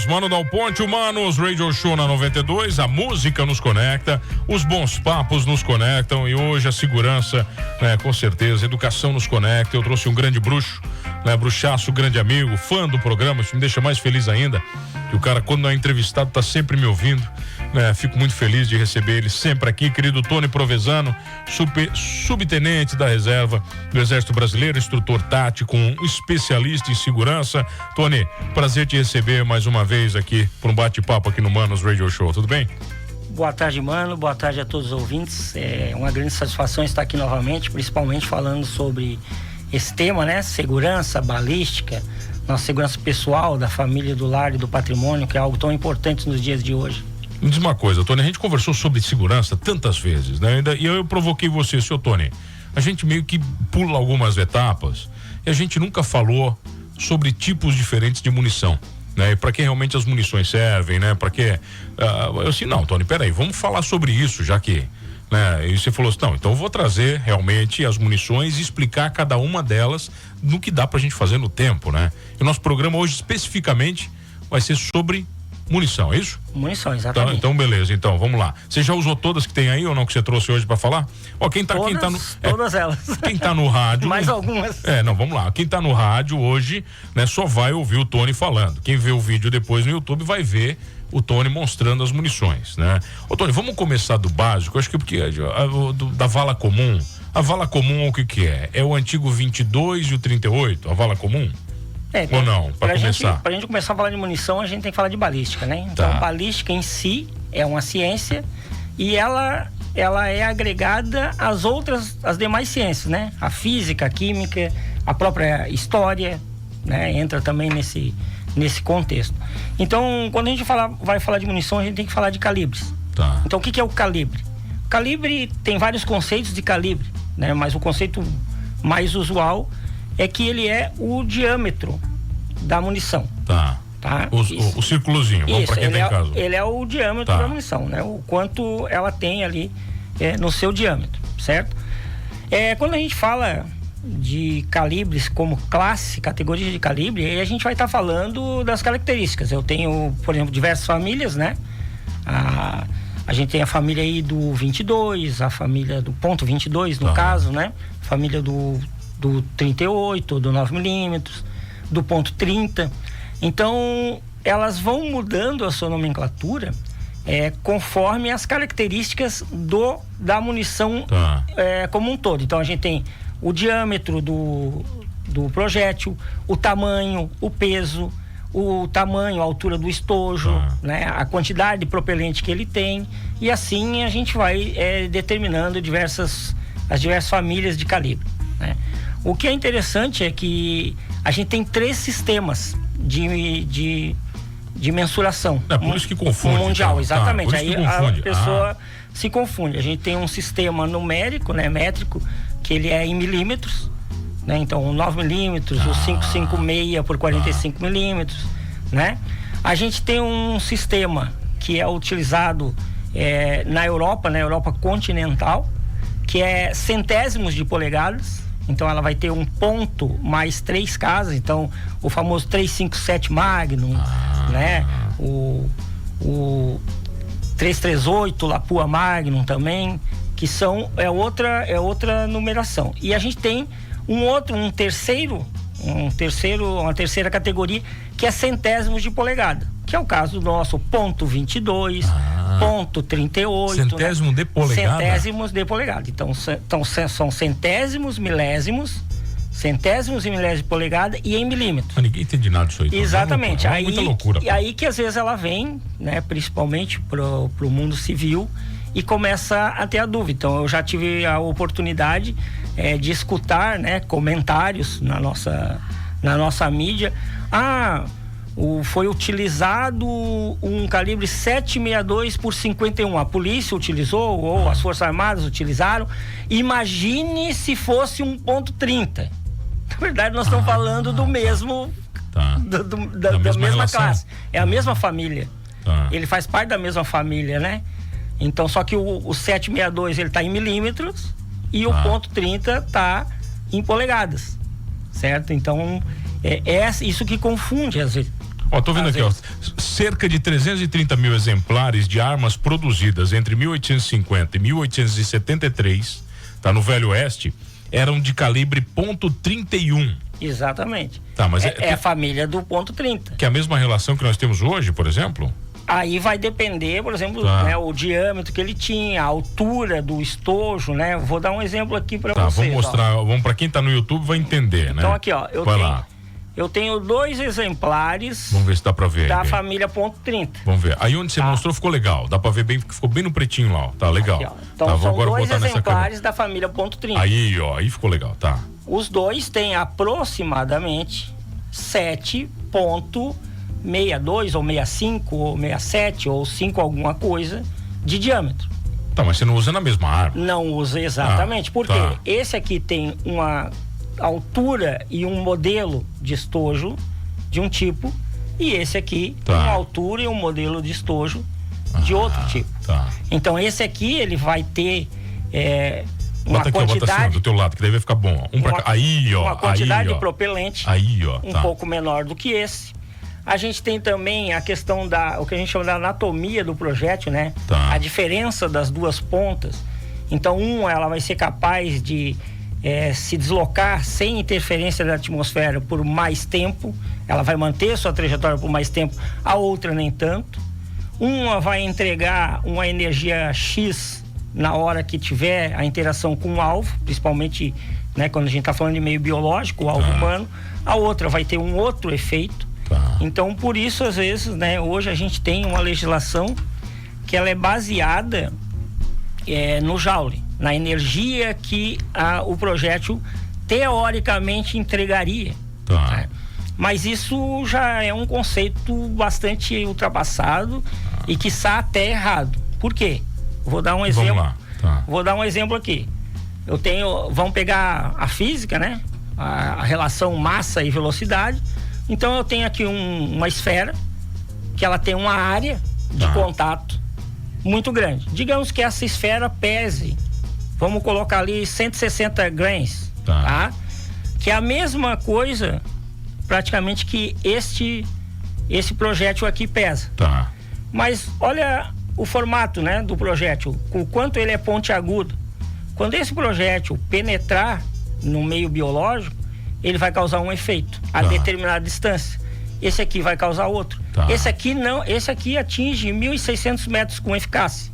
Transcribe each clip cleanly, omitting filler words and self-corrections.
Mano Dal Ponte, Humanos, Radio Show na 92, a música nos conecta, os bons papos nos conectam e hoje a segurança, né, com certeza, a educação nos conecta. Eu trouxe um grande bruxo, né, bruxaço, grande amigo, fã do programa, isso me deixa mais feliz ainda, que o cara quando é entrevistado tá sempre me ouvindo, né, fico muito feliz de receber ele sempre aqui, querido Tony Provenzano, subtenente da reserva do Exército Brasileiro, instrutor tático, um especialista em segurança. Tony, prazer te receber mais uma vez aqui por um bate-papo aqui no Manos Radio Show, tudo bem? Boa tarde, Mano, boa tarde a todos os ouvintes, é uma grande satisfação estar aqui novamente, principalmente falando sobre esse tema, né, segurança, balística, nossa segurança pessoal, da família, do lar e do patrimônio, que é algo tão importante nos dias de hoje. Me diz uma coisa, Tony, a gente conversou sobre segurança tantas vezes, né? E eu provoquei você, seu Tony. A gente meio que pula algumas etapas e a gente nunca falou sobre tipos diferentes de munição, né? E para que realmente as munições servem, né? Para que eu assim, não, Tony, peraí, vamos falar sobre isso, já que, né? E você falou assim, não, então eu vou trazer realmente as munições e explicar cada uma delas no que dá pra gente fazer no tempo, né? E o nosso programa hoje especificamente vai ser sobre munição, é isso? Munição, exatamente. Então beleza, então vamos lá. Você já usou todas que tem aí ou não, que você trouxe hoje pra falar? Ó, todas elas. Quem tá no rádio. Mais algumas. Não, vamos lá. Quem tá no rádio hoje, né, só vai ouvir o Tony falando. Quem vê o vídeo depois no YouTube vai ver o Tony mostrando as munições, né? Ô Tony, vamos começar do básico, acho que porque da vala comum. A vala comum o que é? É o antigo 22 e o 38, a vala comum? Ou não, para começar? Pra gente começar a falar de munição, a gente tem que falar de balística, né? Então, balística em si é uma ciência e ela é agregada às demais ciências, né? A física, a química, a própria história, né? Entra também nesse contexto. Então, quando a gente vai falar de munição, a gente tem que falar de calibres. Tá. Então, o que é o calibre? O calibre tem vários conceitos de calibre, né? Mas o conceito mais usual é que ele é o diâmetro da munição. Tá. O círculozinho, vamos para quem tem caso. Ele é o diâmetro da munição, né? O quanto ela tem ali no seu diâmetro, certo? Quando a gente fala de calibres como classe, categoria de calibre, aí a gente vai estar falando das características. Eu tenho, por exemplo, diversas famílias, né? A gente tem a família aí do 22, a família do ponto 22, no caso, né? Família do 38, do 9mm, do ponto 30. Então, elas vão mudando a sua nomenclatura conforme as características da munição como um todo. Então, a gente tem o diâmetro do projétil, o tamanho, o peso, o tamanho, a altura do estojo, né? A quantidade de propelente que ele tem, e assim a gente vai determinando as diversas famílias de calibre, né? O que é interessante é que a gente tem 3 sistemas de mensuração. Por isso que confunde. Mundial, exatamente. Aí a pessoa se confunde. A gente tem um sistema numérico, né, métrico, que ele é em milímetros, né? Então, o 9mm, o 556 por 45mm, né? A gente tem um sistema que é utilizado na Europa continental, que é centésimos de polegadas. Então ela vai ter um ponto mais 3 casas, então o famoso 357 Magnum, né? O 338 Lapua Magnum também, que são outra numeração. E a gente tem uma terceira categoria, que é centésimos de polegada, que é o caso do nosso ponto 22, ponto 38. Centésimo, né? De polegada? Centésimos de polegada. Então são centésimos, milésimos e milésimos de polegada e em milímetros. Mas ninguém entende nada disso aí. Exatamente. É muita loucura. E aí que às vezes ela vem, né, principalmente pro mundo civil, e começa a ter a dúvida. Então eu já tive a oportunidade de escutar, né, comentários na nossa mídia. Foi utilizado um calibre 762 por 51. A polícia utilizou, ou as Forças Armadas utilizaram. Imagine se fosse um ponto 30. Na verdade, nós estamos falando do mesmo, da mesma classe. É a mesma família. Ele faz parte da mesma família, né? Então, só que o 762 ele está em milímetros e o ponto 30 está em polegadas, certo? Então, é isso que confunde às vezes. Ó, tô vendo aqui, ó, cerca de 330 mil exemplares de armas produzidas entre 1850 e 1873, tá, no Velho Oeste, eram de calibre .31. Exatamente. Tá, mas é a família do .30. Que é a mesma relação que nós temos hoje, por exemplo? Aí vai depender, por exemplo, né, o diâmetro que ele tinha, a altura do estojo, né? Vou dar um exemplo aqui para vocês. Vamos mostrar, vamos para quem tá no YouTube vai entender, né? Então aqui, ó, eu tenho 2 exemplares. Vamos ver se dá para ver. Da família .30. Vamos ver. Aí onde você mostrou ficou legal, dá para ver bem, ficou bem no pretinho lá, ó. Tá legal. Aqui, então tá, são agora 2 exemplares da família .30. Aí, ó, aí ficou legal, tá. Os 2 têm aproximadamente 7,62 ou 65 ou 67 ou 5 alguma coisa de diâmetro. Tá, mas você não usa na mesma arma? Não usa exatamente, porque esse aqui tem uma altura e um modelo de estojo de um tipo, e esse aqui tem uma altura e um modelo de estojo de outro tipo. Tá. Então esse aqui ele vai ter uma bota aqui, quantidade, bota assim, do teu lado, que daí vai ficar bom. Aí, ó. Uma quantidade aí, de propelente um pouco menor do que esse. A gente tem também a questão o que a gente chama da anatomia do projétil, né? Tá. A diferença das duas pontas. Então, ela vai ser capaz de se deslocar sem interferência da atmosfera por mais tempo. Ela vai manter sua trajetória por mais tempo. A outra nem tanto. Uma vai entregar uma energia X na hora que tiver a interação com o alvo, principalmente, né, quando a gente está falando de meio biológico, o alvo humano. A outra vai ter um outro efeito. Então, por isso, às vezes, né, hoje a gente tem uma legislação que ela é baseada no Joule, na energia que o projétil teoricamente entregaria. Né? Mas isso já é um conceito bastante ultrapassado e quiçá até errado. Por quê? Vou dar um exemplo. Vamos lá. Vou dar um exemplo aqui. Vamos pegar a física, né? A relação massa e velocidade. Então eu tenho aqui uma esfera que ela tem uma área de contato muito grande. Digamos que essa esfera pese, vamos colocar ali 160 grains, tá? Que é a mesma coisa praticamente que esse projétil aqui pesa. Tá. Mas olha o formato, né, do projétil, o quanto ele é pontiagudo. Quando esse projétil penetrar no meio biológico, ele vai causar um efeito a determinada distância. Esse aqui vai causar outro. Esse aqui não, esse aqui atinge 1.600 metros com eficácia.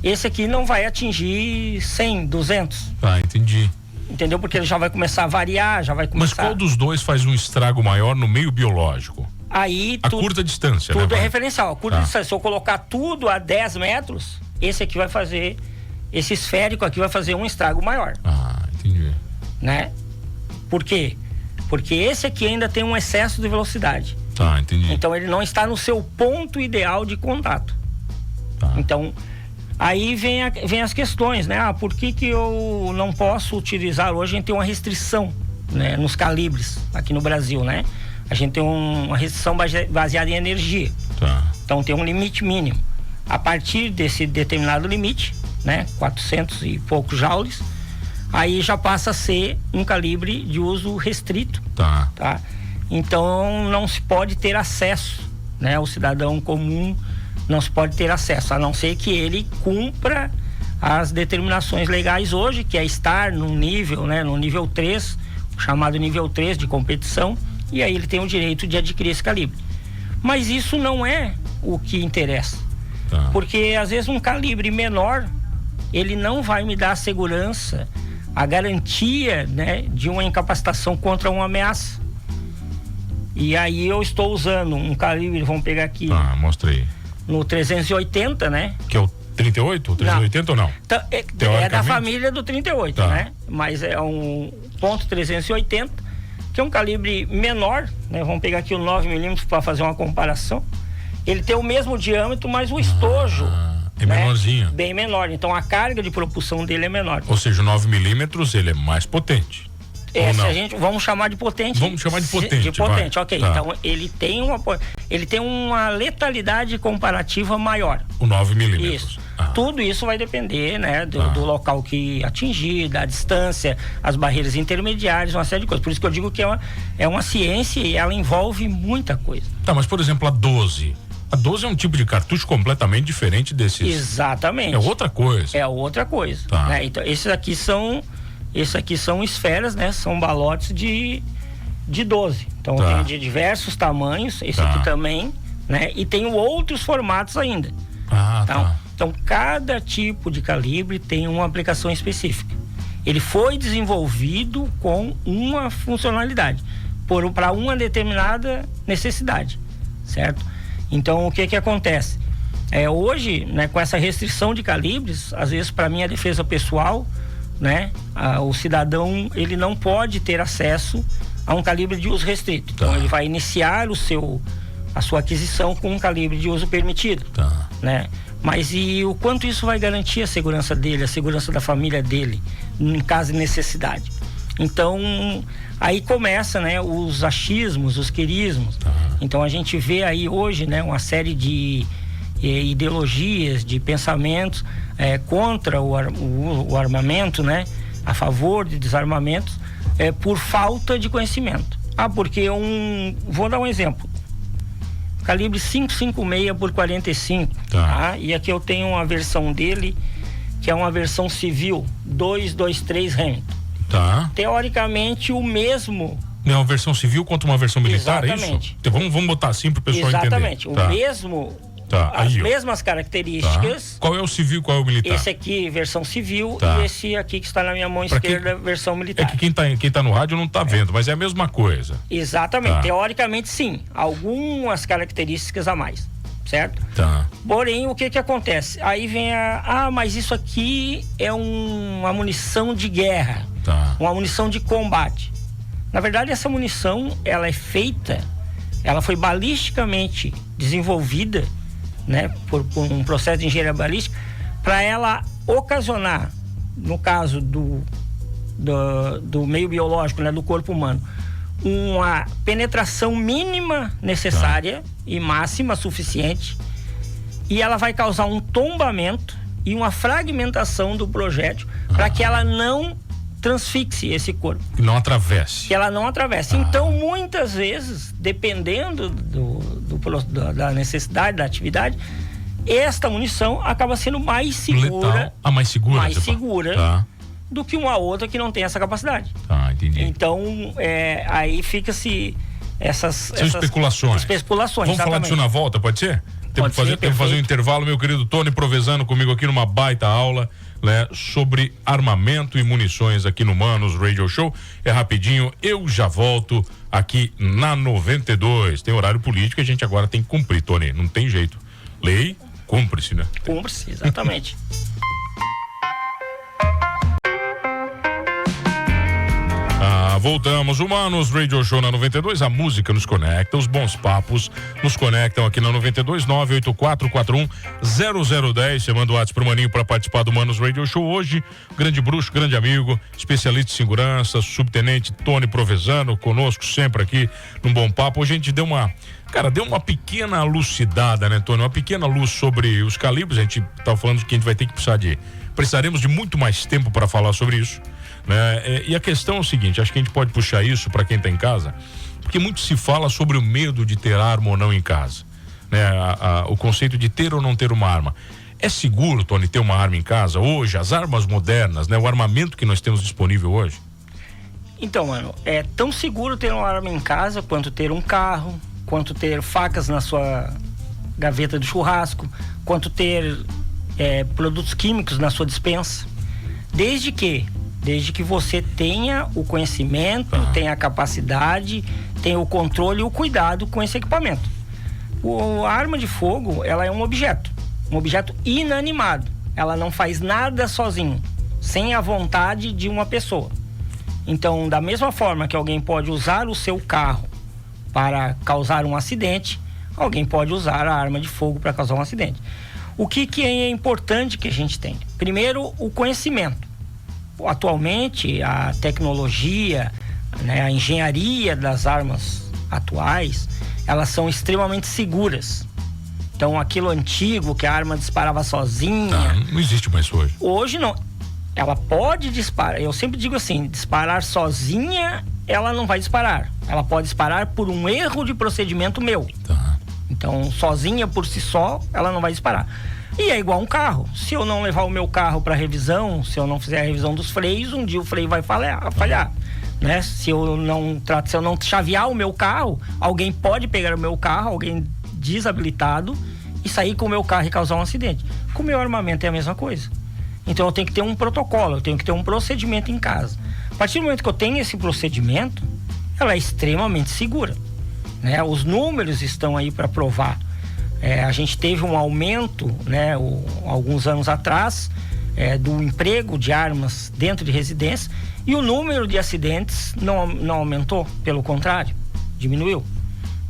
Esse aqui não vai atingir 100, 200. Entendi. Entendeu? Porque ele já vai começar a variar, já vai começar... Mas qual dos dois faz um estrago maior no meio biológico? Aí a curta distância, tudo é referencial. A curta distância, se eu colocar tudo a 10 metros, esse aqui vai fazer, esse esférico aqui vai fazer um estrago maior. Entendi. Né? Por quê? Porque esse aqui ainda tem um excesso de velocidade. Entendi. Então ele não está no seu ponto ideal de contato. Então, aí vem as questões, né? Por que eu não posso utilizar? Hoje a gente tem uma restrição, né, nos calibres aqui no Brasil, né? A gente tem uma restrição baseada em energia. Então tem um limite mínimo. A partir desse determinado limite, né, 400 e poucos joules, aí já passa a ser um calibre de uso restrito. Tá? Então não se pode ter acesso, né? O cidadão comum não se pode ter acesso, a não ser que ele cumpra as determinações legais hoje, que é estar num nível, né, no nível 3, o chamado nível 3 de competição, e aí ele tem o direito de adquirir esse calibre. Mas isso não é o que interessa. Porque às vezes um calibre menor, ele não vai me dar a segurança, a garantia, né, de uma incapacitação contra uma ameaça. E aí eu estou usando um calibre, vamos pegar aqui. Mostra aí. No 380, né? Que é o 38? O 380 ou não? É da família do 38, né? Mas é um ponto 380, que é um calibre menor, né? Vamos pegar aqui o 9mm para fazer uma comparação. Ele tem o mesmo diâmetro, mas o estojo é menorzinho. Bem menor. Então a carga de propulsão dele é menor. Ou seja, o 9mm ele é mais potente. Vamos chamar de potente. Vamos chamar de potente. Ok. Então ele tem uma letalidade comparativa maior. O 9mm. Isso. Tudo isso vai depender, né, do local que atingir, da distância, as barreiras intermediárias, uma série de coisas. Por isso que eu digo que é uma ciência e ela envolve muita coisa. Tá, mas por exemplo, a 12. A 12 é um tipo de cartucho completamente diferente desses. Exatamente. É outra coisa. É outra coisa. Tá. Né? Então, esses aqui são esferas, né? São balotes de 12. Então tem de diversos tamanhos, esse aqui também, né? E tem outros formatos ainda. Então cada tipo de calibre tem uma aplicação específica. Ele foi desenvolvido com uma funcionalidade, para uma determinada necessidade, certo? Então o que acontece? Hoje, né, com essa restrição de calibres, às vezes para minha defesa pessoal, né, o cidadão ele não pode ter acesso a um calibre de uso restrito. Então ele vai iniciar a sua aquisição com um calibre de uso permitido, né? Mas e o quanto isso vai garantir a segurança dele, a segurança da família dele, em caso de necessidade? Então, aí começa, né, os achismos, os quirismos. Então a gente vê aí hoje, né, uma série de ideologias, de pensamentos contra o armamento, né, a favor de desarmamentos, por falta de conhecimento. Porque vou dar um exemplo. Calibre 5.56 por 45, E aqui eu tenho uma versão dele, que é uma versão civil, 223 Remington. Teoricamente o mesmo. Não, uma versão civil contra uma versão militar, exatamente. É isso? Então, vamos botar assim pro pessoal entender. Exatamente, o mesmo, as mesmas características. Qual é o civil e qual é o militar? Esse aqui, versão civil, e esse aqui que está na minha mão esquerda, versão militar. É que quem tá no rádio não tá vendo, mas é a mesma coisa. Exatamente, teoricamente sim, algumas características a mais, certo? Porém, o que acontece? Aí vem mas isso aqui é uma munição de guerra, uma munição de combate. Na verdade, essa munição, ela foi balisticamente desenvolvida, né, por um processo de engenharia balística, para ela ocasionar, no caso do meio biológico, né, do corpo humano, uma penetração mínima necessária e máxima suficiente, e ela vai causar um tombamento e uma fragmentação do projétil para que ela não transfixe esse corpo. Que não atravesse. Que ela não atravesse. Então, muitas vezes, dependendo da necessidade, da atividade, esta munição acaba sendo mais segura. Letal. Mais segura? Mais segura do que uma outra que não tem essa capacidade. Entendi. Então, aí fica-se essas especulações. Vamos falar disso na volta, pode ser? Temos que fazer um intervalo, meu querido Tony Provezano comigo aqui numa baita aula, né, sobre armamento e munições aqui no Manos Radio Show. É rapidinho, eu já volto aqui na 92. Tem horário político, a gente agora tem que cumprir, Tony, não tem jeito. Lei, cumpre-se, né? Cumpre-se, exatamente. Voltamos, Humanos Radio Show na 92, a música nos conecta, os bons papos nos conectam aqui na 92, 984410010. Você manda o WhatsApp pro Maninho para participar do Humanos Radio Show hoje. Grande bruxo, grande amigo, especialista em segurança, subtenente Tony Provezano, conosco sempre aqui num bom papo. Hoje a gente deu uma pequena lucidada, né, Tony? Uma pequena luz sobre os calibres. A gente tá falando que a gente vai ter que precisaremos de muito mais tempo para falar sobre isso. E a questão é o seguinte, acho que a gente pode puxar isso para quem está em casa, porque muito se fala sobre o medo de ter arma ou não em casa, né? O conceito de ter ou não ter uma arma. É seguro, Tony, ter uma arma em casa hoje? As armas modernas, né? O armamento que nós temos disponível hoje? Então, mano, é tão seguro ter uma arma em casa quanto ter um carro, quanto ter facas na sua gaveta do churrasco, quanto ter produtos químicos na sua despensa, desde que você tenha o conhecimento, tenha a capacidade, tenha o controle e o cuidado com esse equipamento. A arma de fogo, ela é um objeto inanimado. Ela não faz nada sozinho, sem a vontade de uma pessoa. Então, da mesma forma que alguém pode usar o seu carro para causar um acidente, alguém pode usar a arma de fogo para causar um acidente. O que é importante que a gente tenha? Primeiro, o conhecimento. Atualmente, a tecnologia, né, a engenharia das armas atuais, elas são extremamente seguras. Então aquilo antigo que a arma disparava sozinha. Não existe mais hoje. Hoje não. Ela pode disparar. Eu sempre digo assim, disparar sozinha, ela não vai disparar. Ela pode disparar por um erro de procedimento meu. Tá. Então, sozinha por si só, ela não vai disparar. E é igual um carro. Se eu não levar o meu carro para revisão, se eu não fizer a revisão dos freios, um dia o freio vai falhar, né? Se eu não chavear o meu carro, alguém pode pegar o meu carro, alguém desabilitado, e sair com o meu carro e causar um acidente. Com o meu armamento é a mesma coisa. Então eu tenho que ter um protocolo, eu tenho que ter um procedimento em casa. A partir do momento que eu tenho esse procedimento, ela é extremamente segura, né? Os números estão aí para provar. A gente teve um aumento, né, alguns anos atrás, do emprego de armas dentro de residências, e o número de acidentes não aumentou, pelo contrário, diminuiu,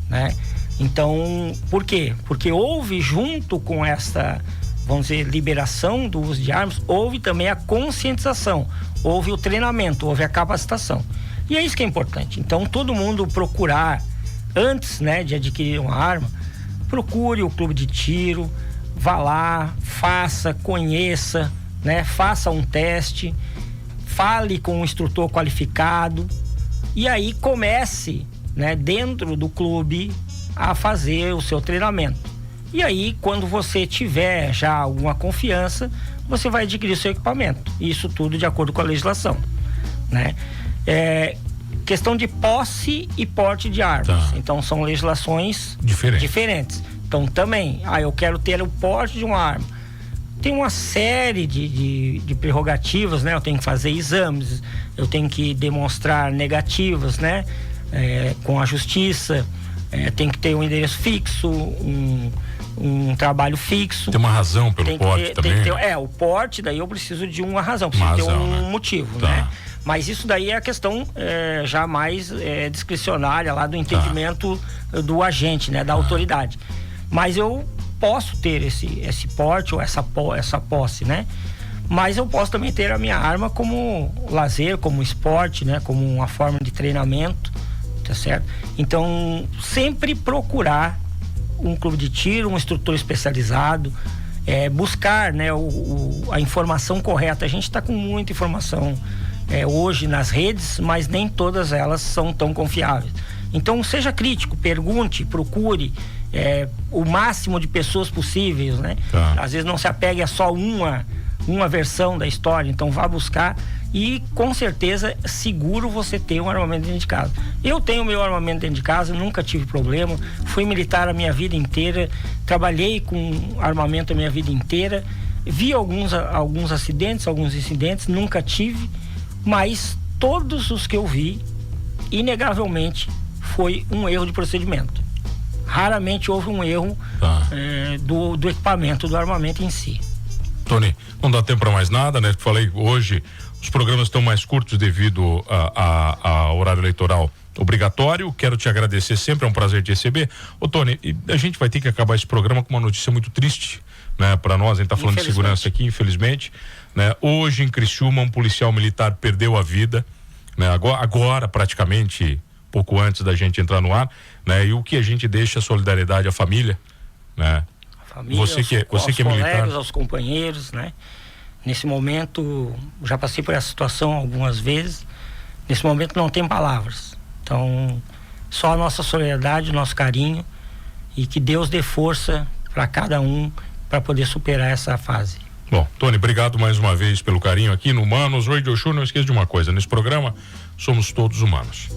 né? Então, por quê? Porque houve, junto com essa, vamos dizer, liberação do uso de armas, houve também a conscientização, houve o treinamento, houve a capacitação. E é isso que é importante. Então, todo mundo procurar, antes, né, de adquirir uma arma, procure o clube de tiro, vá lá, faça, conheça, né, faça um teste, fale com um instrutor qualificado e aí comece, né, dentro do clube a fazer o seu treinamento. E aí, quando você tiver já alguma confiança, você vai adquirir o seu equipamento. Isso tudo de acordo com a legislação, né? Questão de posse e porte de armas. Tá. Então, são legislações diferentes. Então, também, eu quero ter o porte de uma arma. Tem uma série de prerrogativas, né? Eu tenho que fazer exames, eu tenho que demonstrar negativas, né? Com a justiça, tem que ter um endereço fixo, um trabalho fixo. Tem uma razão pelo porte também? O porte, daí eu preciso de uma razão, preciso ter um motivo, tá, né? Mas isso daí é a questão já mais discricionária lá do entendimento do agente, né? Da autoridade. Mas eu posso ter esse porte ou essa posse, né? Mas eu posso também ter a minha arma como lazer, como esporte, né? Como uma forma de treinamento, tá certo? Então, sempre procurar um clube de tiro, um instrutor especializado, buscar, né, a informação correta. A gente está com muita informação hoje nas redes, mas nem todas elas são tão confiáveis. Então, seja crítico, pergunte, procure o máximo de pessoas possíveis, né? Tá. Às vezes não se apegue a só uma versão da história, então vá buscar e com certeza seguro você ter um armamento dentro de casa. Eu tenho meu armamento dentro de casa, nunca tive problema, fui militar a minha vida inteira, trabalhei com armamento a minha vida inteira, vi alguns acidentes, alguns incidentes, nunca tive, mas todos os que eu vi, inegavelmente, foi um erro de procedimento. Raramente houve um erro do equipamento, do armamento em si. Tony, não dá tempo para mais nada, né? Falei, hoje os programas estão mais curtos devido ao horário eleitoral obrigatório. Quero te agradecer sempre, é um prazer te receber. Ô Tony, a gente vai ter que acabar esse programa com uma notícia muito triste, né? Para nós, a gente tá falando de segurança aqui, infelizmente, né? Hoje em Criciúma, um policial militar perdeu a vida, né? Agora praticamente, pouco antes da gente entrar no ar, né? E o que a gente deixa, a solidariedade à família, né? Família, você que é militar, aos companheiros, né? Nesse momento, já passei por essa situação algumas vezes. Nesse momento não tem palavras. Então, só a nossa solidariedade, o nosso carinho e que Deus dê força para cada um para poder superar essa fase. Bom, Tony, obrigado mais uma vez pelo carinho aqui no Humanos Radio Show. Não esqueça de uma coisa, nesse programa somos todos humanos.